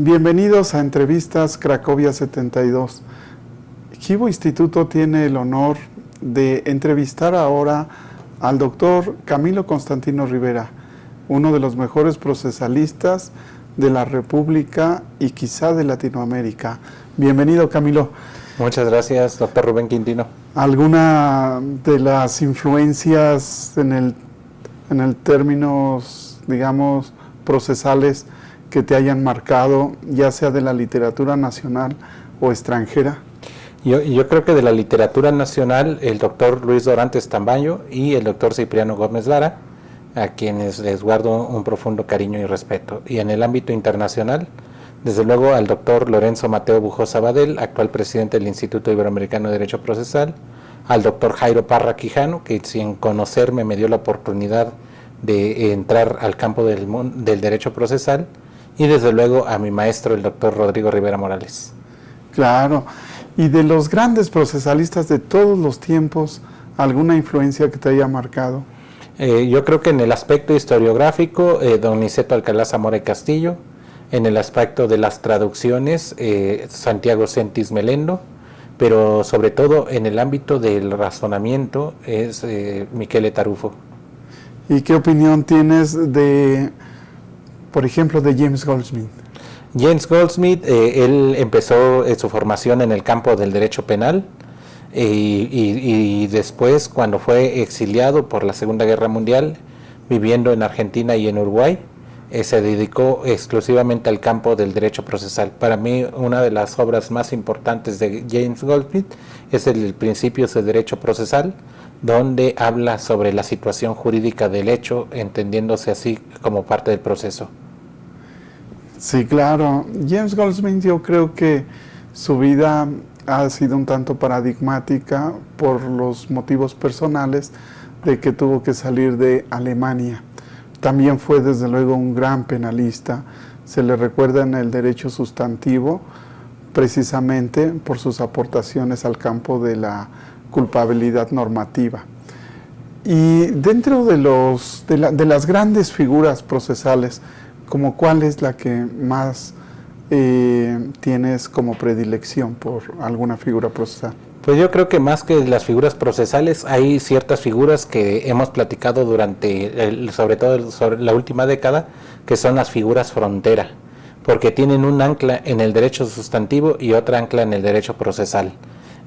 Bienvenidos a Entrevistas Cracovia 72. Jivo Instituto tiene el honor de entrevistar ahora al doctor Camilo Constantino Rivera, uno de los mejores procesalistas de la República y quizá de Latinoamérica. Bienvenido, Camilo. Muchas gracias, doctor Rubén Quintino. ¿Alguna de las influencias en el términos, digamos, procesales que te hayan marcado, ya sea de la literatura nacional o extranjera? Yo creo que de la literatura nacional, el doctor Luis Dorantes Tambayo y el doctor Cipriano Gómez Lara, a quienes les guardo un profundo cariño y respeto. Y en el ámbito internacional, desde luego al doctor Lorenzo Mateo Bujosa Badel, actual presidente del Instituto Iberoamericano de Derecho Procesal, al doctor Jairo Parra Quijano, que sin conocerme me dio la oportunidad de entrar al campo del derecho procesal, y desde luego a mi maestro, el doctor Rodrigo Rivera Morales. Claro, y de los grandes procesalistas de todos los tiempos, ¿alguna influencia que te haya marcado? Yo creo que en el aspecto historiográfico, don Niceto Alcalá Zamora y Castillo; en el aspecto de las traducciones, Santiago Sentis Melendo; pero sobre todo en el ámbito del razonamiento es Michele Tarufo. ¿Y qué opinión tienes de, por ejemplo, de James Goldsmith? James Goldsmith, él empezó su formación en el campo del derecho penal y después, cuando fue exiliado por la Segunda Guerra Mundial, viviendo en Argentina y en Uruguay, se dedicó exclusivamente al campo del derecho procesal. Para mí, una de las obras más importantes de James Goldsmith es el Principios de Derecho Procesal, donde habla sobre la situación jurídica del hecho, entendiéndose así como parte del proceso. Sí, claro. James Goldsmith, yo creo que su vida ha sido un tanto paradigmática por los motivos personales de que tuvo que salir de Alemania. También fue desde luego un gran penalista. Se le recuerda en el derecho sustantivo precisamente por sus aportaciones al campo de la culpabilidad normativa. Y dentro de las grandes figuras procesales, ¿como cuál es la que más tienes como predilección por alguna figura procesal? Pues yo creo que más que las figuras procesales, hay ciertas figuras que hemos platicado sobre todo sobre la última década, que son las figuras frontera, porque tienen un ancla en el derecho sustantivo y otra ancla en el derecho procesal.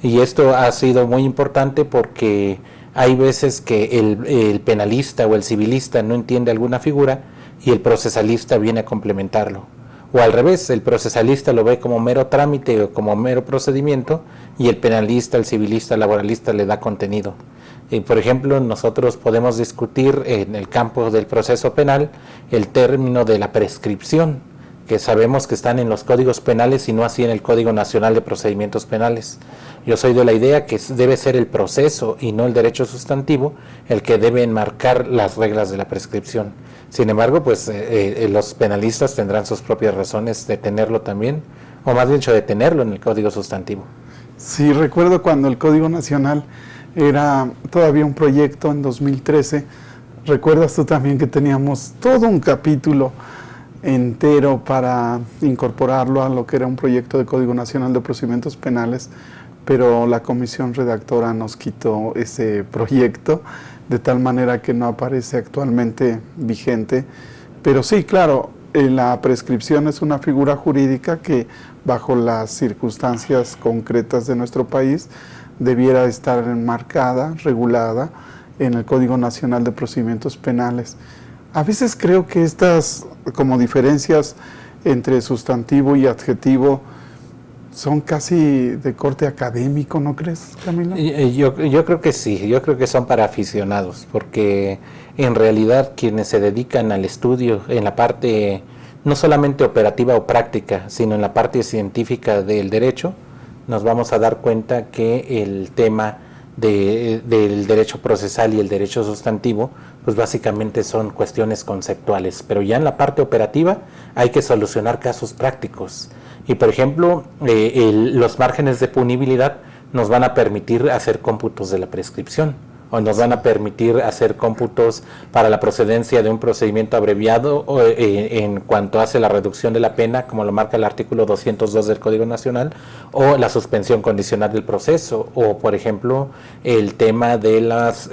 Y esto ha sido muy importante porque hay veces que el penalista o el civilista no entiende alguna figura y el procesalista viene a complementarlo. O al revés, el procesalista lo ve como mero trámite o como mero procedimiento y el penalista, el civilista, el laboralista le da contenido. Por ejemplo, nosotros podemos discutir en el campo del proceso penal el término de la prescripción, que sabemos que están en los códigos penales y no así en el Código Nacional de Procedimientos Penales. Yo soy de la idea que debe ser el proceso y no el derecho sustantivo el que debe enmarcar las reglas de la prescripción. Sin embargo, pues los penalistas tendrán sus propias razones de tenerlo también, o más bien de tenerlo en el Código Sustantivo. Sí, recuerdo cuando el Código Nacional era todavía un proyecto en 2013. Recuerdas tú también que teníamos todo un capítulo entero para incorporarlo a lo que era un proyecto de Código Nacional de Procedimientos Penales, pero la comisión redactora nos quitó ese proyecto, de tal manera que no aparece actualmente vigente. Pero sí, claro, la prescripción es una figura jurídica que, bajo las circunstancias concretas de nuestro país, debiera estar enmarcada, regulada en el Código Nacional de Procedimientos Penales. A veces creo que estas como diferencias entre sustantivo y adjetivo son casi de corte académico, ¿no crees, Camilo? Yo creo que sí, yo creo que son para aficionados, porque en realidad quienes se dedican al estudio en la parte no solamente operativa o práctica, sino en la parte científica del derecho, nos vamos a dar cuenta que el tema del derecho procesal y el derecho sustantivo, pues básicamente son cuestiones conceptuales, pero ya en la parte operativa hay que solucionar casos prácticos. Y por ejemplo, los márgenes de punibilidad nos van a permitir hacer cómputos de la prescripción, o nos van a permitir hacer cómputos para la procedencia de un procedimiento abreviado en cuanto hace la reducción de la pena, como lo marca el artículo 202 del Código Nacional, o la suspensión condicional del proceso, o por ejemplo el tema de los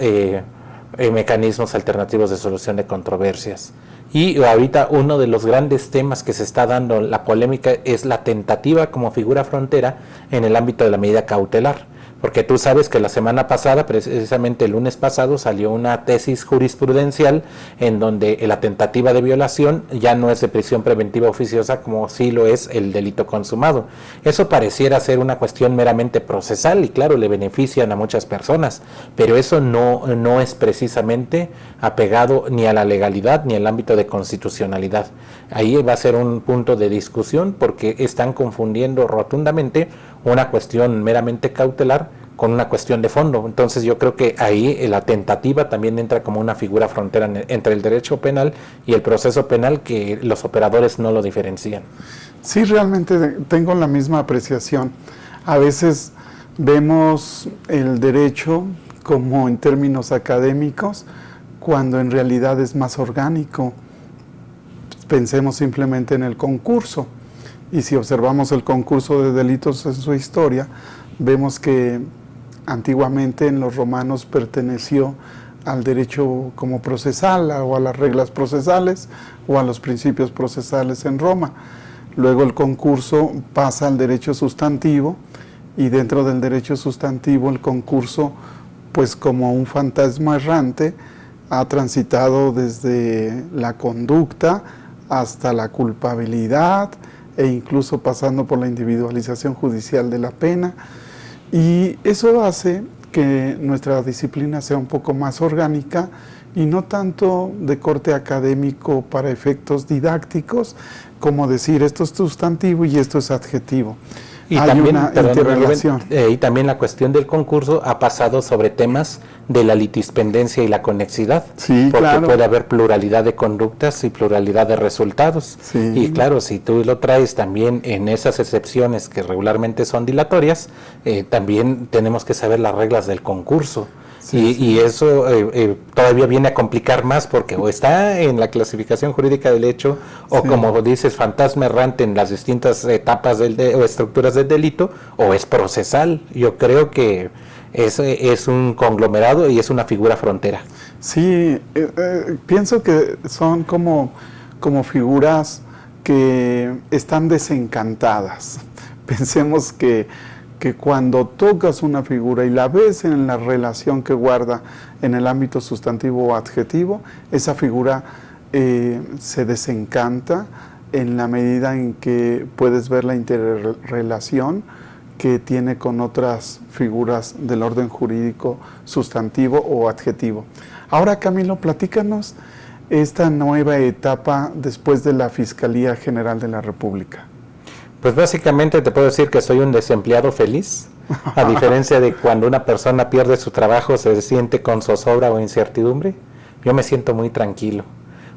mecanismos alternativos de solución de controversias. Y ahorita uno de los grandes temas que se está dando la polémica es la tentativa como figura frontera en el ámbito de la medida cautelar. Porque tú sabes que la semana pasada, precisamente el lunes pasado, salió una tesis jurisprudencial en donde la tentativa de violación ya no es de prisión preventiva oficiosa como sí lo es el delito consumado. Eso pareciera ser una cuestión meramente procesal y claro, le benefician a muchas personas, pero eso no es precisamente apegado ni a la legalidad ni al ámbito de constitucionalidad. Ahí va a ser un punto de discusión porque están confundiendo rotundamente una cuestión meramente cautelar con una cuestión de fondo. Entonces yo creo que ahí la tentativa también entra como una figura frontera entre el derecho penal y el proceso penal, que los operadores no lo diferencian. Sí, realmente tengo la misma apreciación. A veces vemos el derecho como en términos académicos, cuando en realidad es más orgánico. Pensemos simplemente en el concurso. Y si observamos el concurso de delitos en su historia, vemos que antiguamente en los romanos perteneció al derecho como procesal o a las reglas procesales o a los principios procesales en Roma. Luego el concurso pasa al derecho sustantivo y dentro del derecho sustantivo el concurso, pues como un fantasma errante, ha transitado desde la conducta hasta la culpabilidad, e incluso pasando por la individualización judicial de la pena, y eso hace que nuestra disciplina sea un poco más orgánica y no tanto de corte académico para efectos didácticos, como decir esto es sustantivo y esto es adjetivo. Y hay también, una interrelación. Y también la cuestión del concurso ha pasado sobre temas de la litispendencia y la conexidad, sí, porque claro, puede haber pluralidad de conductas y pluralidad de resultados. Sí. Y claro, si tú lo traes también en esas excepciones que regularmente son dilatorias, también tenemos que saber las reglas del concurso. Sí, y eso todavía viene a complicar más porque o está en la clasificación jurídica del hecho o sí, como dices, fantasma errante en las distintas etapas o estructuras del delito, o es procesal. Yo creo que es un conglomerado y es una figura frontera. Sí, pienso que son como figuras que están desencantadas. Pensemos que cuando tocas una figura y la ves en la relación que guarda en el ámbito sustantivo o adjetivo, esa figura se desencanta en la medida en que puedes ver la interrelación que tiene con otras figuras del orden jurídico sustantivo o adjetivo. Ahora, Camilo, platícanos esta nueva etapa después de la Fiscalía General de la República. Pues básicamente te puedo decir que soy un desempleado feliz, a diferencia de cuando una persona pierde su trabajo, se siente con zozobra o incertidumbre. Yo me siento muy tranquilo.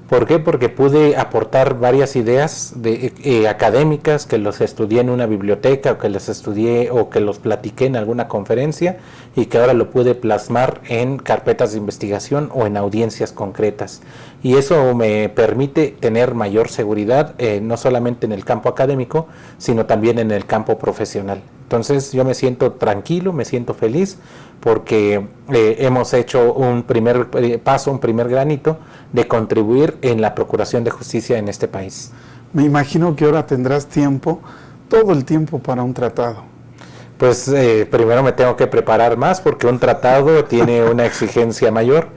¿Por qué? Porque pude aportar varias ideas académicas que los estudié en una biblioteca o que los estudié o que los platiqué en alguna conferencia y que ahora lo pude plasmar en carpetas de investigación o en audiencias concretas. Y eso me permite tener mayor seguridad, no solamente en el campo académico, sino también en el campo profesional. Entonces yo me siento tranquilo, me siento feliz, porque hemos hecho un primer paso, un primer granito de contribuir en la procuración de justicia en este país. Me imagino que ahora tendrás tiempo, todo el tiempo para un tratado. Pues primero me tengo que preparar más porque un tratado tiene una exigencia mayor,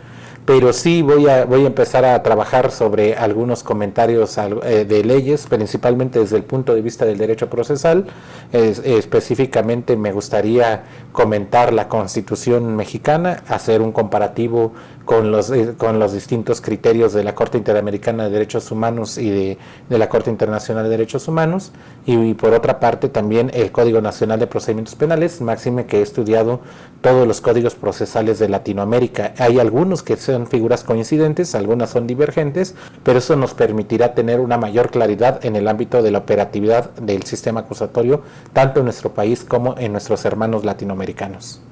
pero sí voy a empezar a trabajar sobre algunos comentarios de leyes, principalmente desde el punto de vista del derecho procesal. Específicamente me gustaría comentar la Constitución mexicana, hacer un comparativo con los distintos criterios de la Corte Interamericana de Derechos Humanos y de la Corte Internacional de Derechos Humanos, y por otra parte también el Código Nacional de Procedimientos Penales, máxime que he estudiado todos los códigos procesales de Latinoamérica. Hay algunos que son figuras coincidentes, algunas son divergentes, pero eso nos permitirá tener una mayor claridad en el ámbito de la operatividad del sistema acusatorio, tanto en nuestro país como en nuestros hermanos latinoamericanos.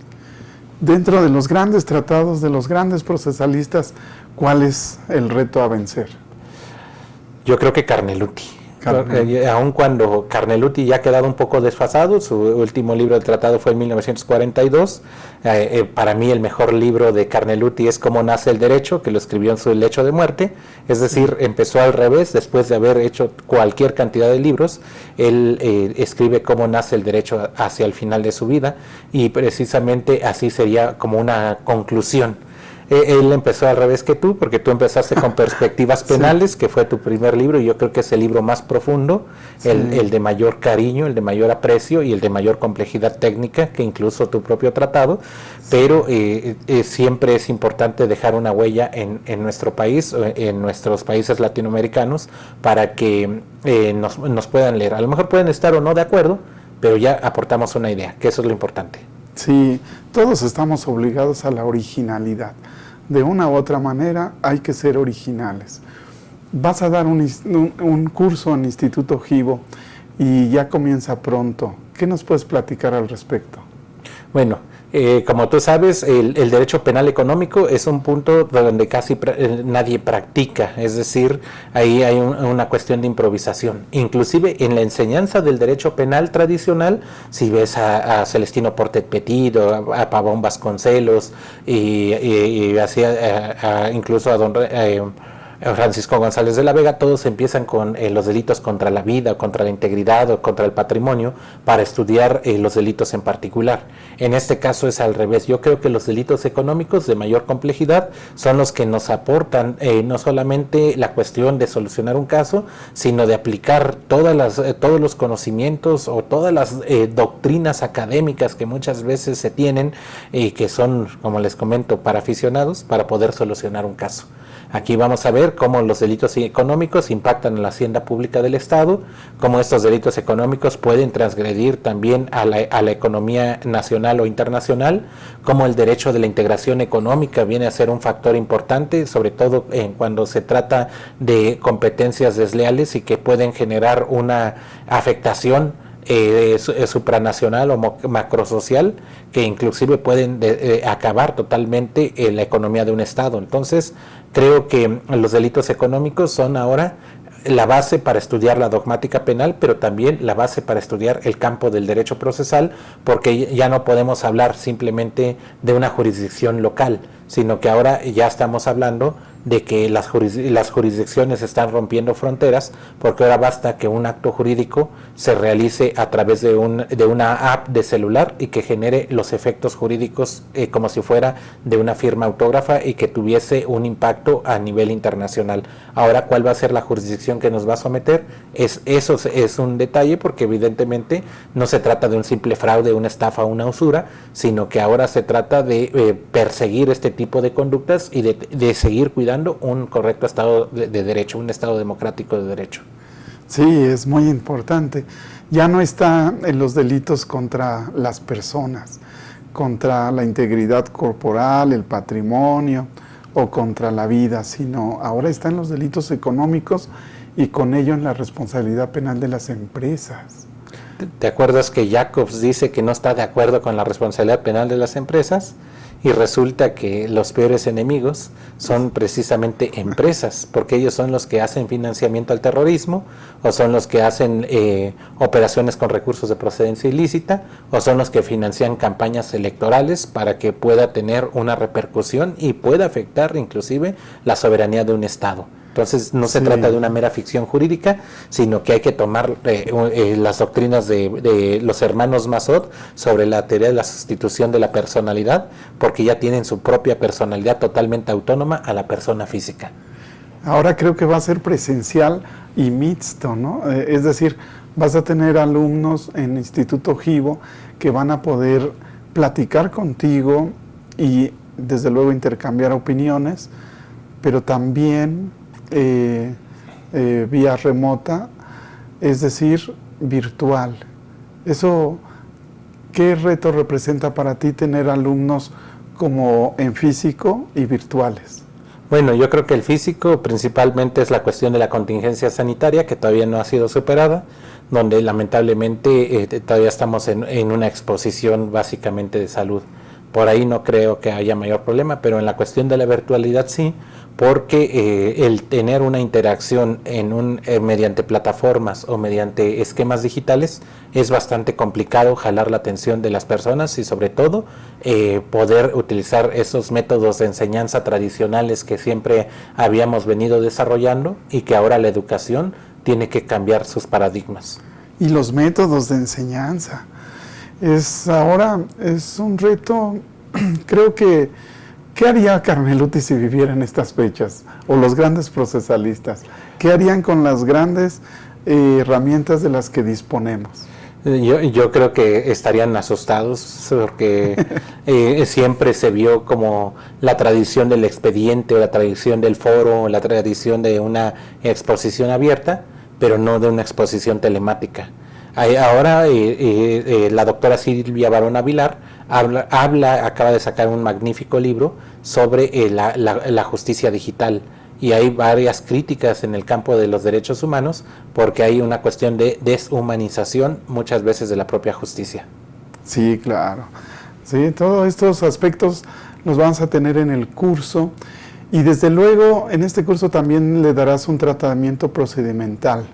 dentro de los grandes tratados, de los grandes procesalistas, ¿cuál es el reto a vencer? Yo creo que Carneluti. Aun cuando Carneluti ya ha quedado un poco desfasado, su último libro del tratado fue en 1942, para mí el mejor libro de Carneluti es Cómo nace el derecho, que lo escribió en su lecho de muerte, es decir, empezó al revés, después de haber hecho cualquier cantidad de libros, él escribe Cómo nace el derecho hacia el final de su vida, y precisamente así sería como una conclusión. Él empezó al revés que tú, porque tú empezaste con Perspectivas Penales, que fue tu primer libro, y yo creo que es el libro más profundo, el de mayor cariño, el de mayor aprecio y el de mayor complejidad técnica que incluso tu propio tratado, pero siempre es importante dejar una huella en nuestro país, en nuestros países latinoamericanos, para que nos puedan leer. A lo mejor pueden estar o no de acuerdo, pero ya aportamos una idea, que eso es lo importante. Sí, todos estamos obligados a la originalidad. De una u otra manera hay que ser originales. Vas a dar un curso en Instituto Givo y ya comienza pronto. ¿Qué nos puedes platicar al respecto? Bueno, como tú sabes, el derecho penal económico es un punto donde casi nadie practica, es decir, ahí hay una cuestión de improvisación. Inclusive en la enseñanza del derecho penal tradicional, si ves a Celestino Portet Petit o a Pavón Vasconcelos y así incluso a don Francisco González de la Vega, todos empiezan con los delitos contra la vida, contra la integridad o contra el patrimonio para estudiar los delitos en particular. En este caso es al revés. Yo creo que los delitos económicos de mayor complejidad son los que nos aportan no solamente la cuestión de solucionar un caso, sino de aplicar todos los conocimientos o todas las doctrinas académicas que muchas veces se tienen y que son, como les comento, para aficionados, para poder solucionar un caso. Aquí vamos a ver cómo los delitos económicos impactan en la hacienda pública del Estado, cómo estos delitos económicos pueden transgredir también a la economía nacional o internacional, cómo el derecho de la integración económica viene a ser un factor importante, sobre todo cuando se trata de competencias desleales y que pueden generar una afectación supranacional o macrosocial que inclusive pueden acabar totalmente en la economía de un Estado. Entonces, creo que los delitos económicos son ahora la base para estudiar la dogmática penal, pero también la base para estudiar el campo del derecho procesal, porque ya no podemos hablar simplemente de una jurisdicción local, sino que ahora ya estamos hablando de que las jurisdicciones están rompiendo fronteras, porque ahora basta que un acto jurídico se realice a través de una app de celular y que genere los efectos jurídicos como si fuera de una firma autógrafa y que tuviese un impacto a nivel internacional. Ahora, ¿cuál va a ser la jurisdicción que nos va a someter? Eso es un detalle, porque evidentemente no se trata de un simple fraude, una estafa o una usura, sino que ahora se trata de perseguir este tipo de conductas y de seguir cuidando un correcto estado de derecho, un estado democrático de derecho. Sí, es muy importante. Ya no está en los delitos contra las personas, contra la integridad corporal, el patrimonio o contra la vida, sino ahora están los delitos económicos y con ello en la responsabilidad penal de las empresas. ¿Te acuerdas que Jacobs dice que no está de acuerdo con la responsabilidad penal de las empresas? Y resulta que los peores enemigos son precisamente empresas, porque ellos son los que hacen financiamiento al terrorismo, o son los que hacen operaciones con recursos de procedencia ilícita, o son los que financian campañas electorales para que pueda tener una repercusión y pueda afectar inclusive la soberanía de un Estado. Entonces no se trata de una mera ficción jurídica, sino que hay que tomar las doctrinas de los hermanos Mazot sobre la teoría de la sustitución de la personalidad, porque ya tienen su propia personalidad totalmente autónoma a la persona física. Ahora creo que va a ser presencial y mixto, ¿no? Es decir, vas a tener alumnos en Instituto Givo que van a poder platicar contigo y desde luego intercambiar opiniones, pero también vía remota, es decir, virtual. Eso, ¿qué reto representa para ti tener alumnos como en físico y virtuales? Bueno, yo creo que el físico principalmente es la cuestión de la contingencia sanitaria, que todavía no ha sido superada, donde lamentablemente todavía estamos en una exposición básicamente de salud, Por ahí no creo que haya mayor problema, pero en la cuestión de la virtualidad sí, porque el tener una interacción mediante plataformas o mediante esquemas digitales es bastante complicado jalar la atención de las personas y sobre todo poder utilizar esos métodos de enseñanza tradicionales que siempre habíamos venido desarrollando y que ahora la educación tiene que cambiar sus paradigmas. Y los métodos de enseñanza. Ahora es un reto, creo que, ¿qué haría Carmeluti si viviera en estas fechas? O los grandes procesalistas, ¿qué harían con las grandes herramientas de las que disponemos? Yo creo que estarían asustados porque siempre se vio como la tradición del expediente o la tradición del foro o la tradición de una exposición abierta, pero no de una exposición telemática. Ahora la doctora Silvia Barona Vilar acaba de sacar un magnífico libro sobre la justicia digital, y hay varias críticas en el campo de los derechos humanos porque hay una cuestión de deshumanización muchas veces de la propia justicia. Sí, claro. Sí, todos estos aspectos los vamos a tener en el curso, y desde luego en este curso también le darás un tratamiento procedimental,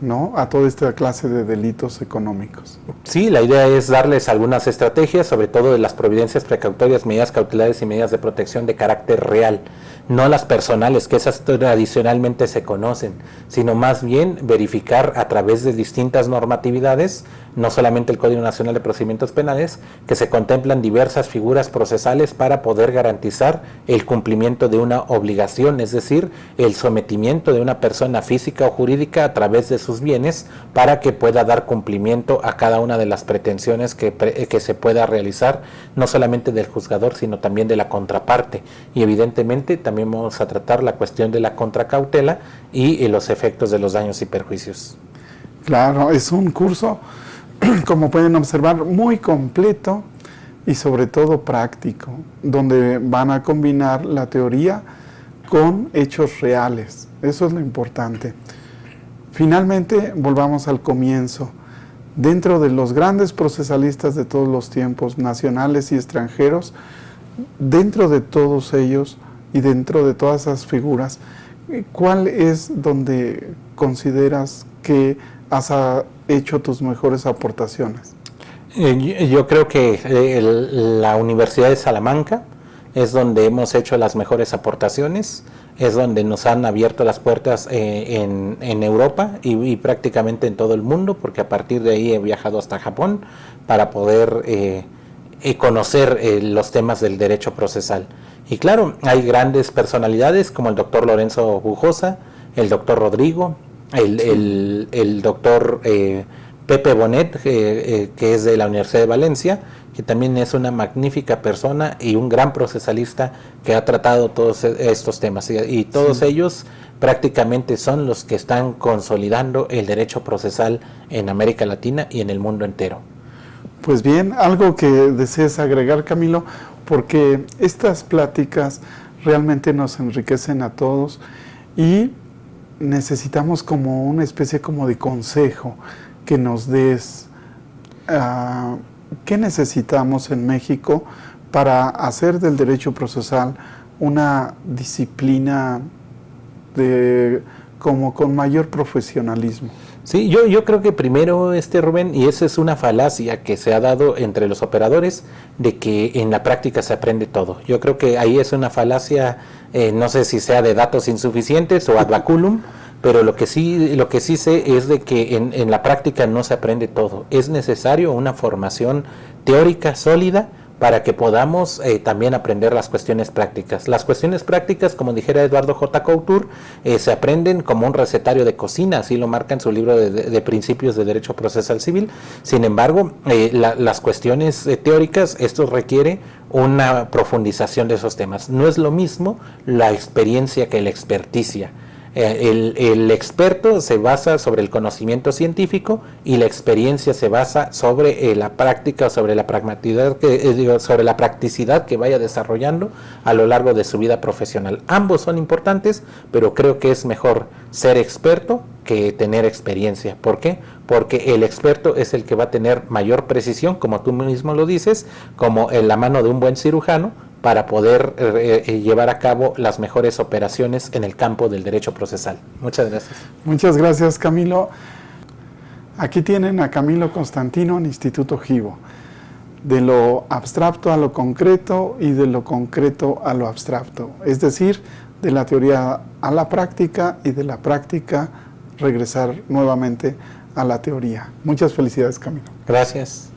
¿no?, a toda esta clase de delitos económicos. Sí, la idea es darles algunas estrategias, sobre todo de las providencias precautorias, medidas cautelares y medidas de protección de carácter real, no las personales, que esas tradicionalmente se conocen, sino más bien verificar a través de distintas normatividades, no solamente el Código Nacional de Procedimientos Penales, que se contemplan diversas figuras procesales para poder garantizar el cumplimiento de una obligación, es decir, el sometimiento de una persona física o jurídica a través de sus bienes para que pueda dar cumplimiento a cada una de las pretensiones que se pueda realizar, no solamente del juzgador, sino también de la contraparte. Y evidentemente también vamos a tratar la cuestión de la contracautela y los efectos de los daños y perjuicios. Claro, es un curso, como pueden observar, muy completo y sobre todo práctico, donde van a combinar la teoría con hechos reales. Eso es lo importante. Finalmente, volvamos al comienzo. Dentro de los grandes procesalistas de todos los tiempos, nacionales y extranjeros, dentro de todos ellos y dentro de todas esas figuras, ¿cuál es donde consideras que has hecho tus mejores aportaciones? Yo creo que la Universidad de Salamanca es donde hemos hecho las mejores aportaciones, es donde nos han abierto las puertas en Europa y prácticamente en todo el mundo, porque a partir de ahí he viajado hasta Japón para poder conocer los temas del derecho procesal. Y claro, hay grandes personalidades como el doctor Lorenzo Bujosa, el doctor Rodrigo, el doctor Pepe Bonet, que es de la Universidad de Valencia, que también es una magnífica persona y un gran procesalista que ha tratado todos estos temas. Y todos ellos prácticamente son los que están consolidando el derecho procesal en América Latina y en el mundo entero. Pues bien, algo que desees agregar, Camilo, porque estas pláticas realmente nos enriquecen a todos y necesitamos como una especie como de consejo que nos des. ¿Qué necesitamos en México para hacer del derecho procesal una disciplina como con mayor profesionalismo? Sí, yo creo que primero, Rubén, y esa es una falacia que se ha dado entre los operadores, de que en la práctica se aprende todo. Yo creo que ahí es una falacia, no sé si sea de datos insuficientes o ad baculum, pero lo que sí sé es de que en la práctica no se aprende todo. Es necesario una formación teórica sólida para que podamos también aprender las cuestiones prácticas. Las cuestiones prácticas, como dijera Eduardo J. Couture, se aprenden como un recetario de cocina, así lo marca en su libro de Principios de Derecho Procesal Civil. Sin embargo, las cuestiones teóricas, esto requiere una profundización de esos temas. No es lo mismo la experiencia que la experticia. El experto se basa sobre el conocimiento científico y la experiencia se basa sobre la práctica, sobre la sobre la practicidad que vaya desarrollando a lo largo de su vida profesional. Ambos son importantes, pero creo que es mejor ser experto que tener experiencia. ¿Por qué? porque el experto es el que va a tener mayor precisión, como tú mismo lo dices, como en la mano de un buen cirujano, para poder llevar a cabo las mejores operaciones en el campo del derecho procesal. Muchas gracias. Muchas gracias, Camilo. Aquí tienen a Camilo Constantino en Instituto Givo. De lo abstracto a lo concreto y de lo concreto a lo abstracto. Es decir, de la teoría a la práctica y de la práctica regresar nuevamente a la teoría. Muchas felicidades, Camilo. Gracias.